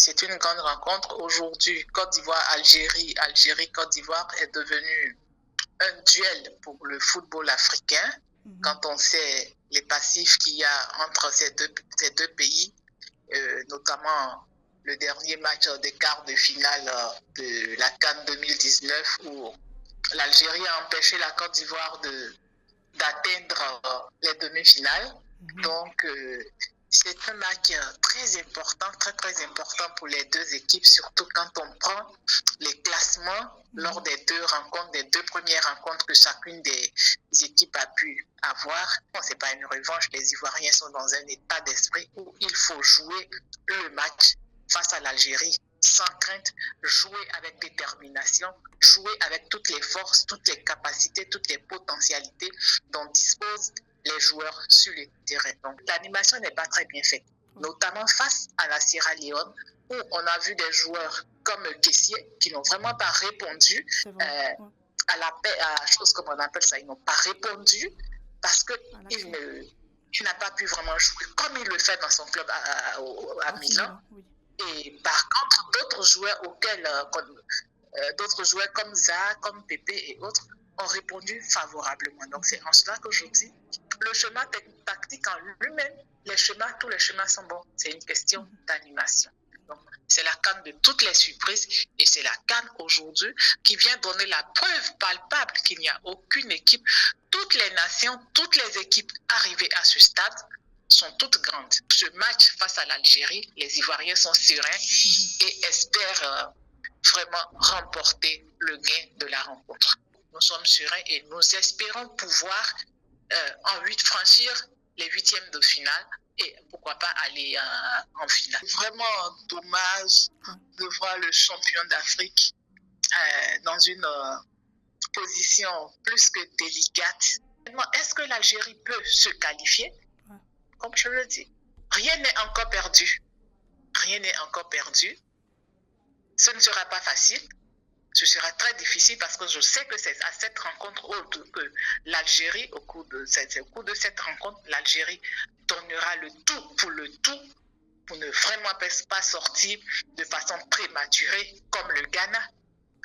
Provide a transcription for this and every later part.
C'est une grande rencontre. Aujourd'hui, Côte d'Ivoire-Algérie, Algérie-Côte d'Ivoire est devenu un duel pour le football africain. Quand on sait les passifs qu'il y a entre ces deux pays, notamment le dernier match des quarts de finale de la CAN 2019 où l'Algérie a empêché la Côte d'Ivoire d'atteindre les demi-finales. Donc, c'est un match très important, très très important pour les deux équipes, surtout quand on prend les classements lors des deux premières rencontres que chacune des équipes a pu avoir. Ce n'est pas une revanche, les Ivoiriens sont dans un état d'esprit où il faut jouer le match face à l'Algérie sans crainte, jouer avec détermination, jouer avec toutes les forces, toutes les capacités, toutes les potentialités dont disposent les joueurs sur le terrain. Donc, l'animation n'est pas très bien faite, notamment face à la Sierra Leone, où on a vu des joueurs comme Kessié qui n'ont vraiment pas répondu à la chose comme on appelle ça. Ils n'ont pas répondu parce qu'il n'a pas pu vraiment jouer comme il le fait dans son club à Milan. Et par contre, d'autres joueurs comme Zaha, comme Pépé et autres ont répondu favorablement. Donc c'est en cela que je dis, le chemin tactique en lui-même, tous les chemins sont bons. C'est une question d'animation. Donc c'est la CAN de toutes les surprises et c'est la CAN aujourd'hui qui vient donner la preuve palpable qu'il n'y a aucune équipe, toutes les nations, toutes les équipes arrivées à ce stade sont toutes grandes. Ce match face à l'Algérie, les Ivoiriens sont sereins et espèrent vraiment remporter le gain de la rencontre. Nous sommes sereins et nous espérons pouvoir franchir les huitièmes de finale et pourquoi pas aller en finale. Vraiment dommage de voir le champion d'Afrique dans une position plus que délicate. Est-ce que l'Algérie peut se qualifier? Comme je le dis, rien n'est encore perdu. Rien n'est encore perdu. Ce ne sera pas facile. Ce sera très difficile parce que je sais que c'est à cette rencontre que l'Algérie, au cours de cette rencontre, l'Algérie donnera le tout pour ne vraiment pas sortir de façon prématurée comme le Ghana.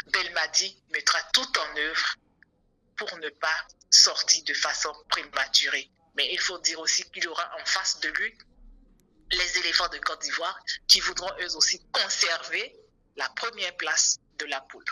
Belmadi mettra tout en œuvre pour ne pas sortir de façon prématurée. Mais il faut dire aussi qu'il y aura en face de lui les éléphants de Côte d'Ivoire qui voudront eux aussi conserver la première place de la poule.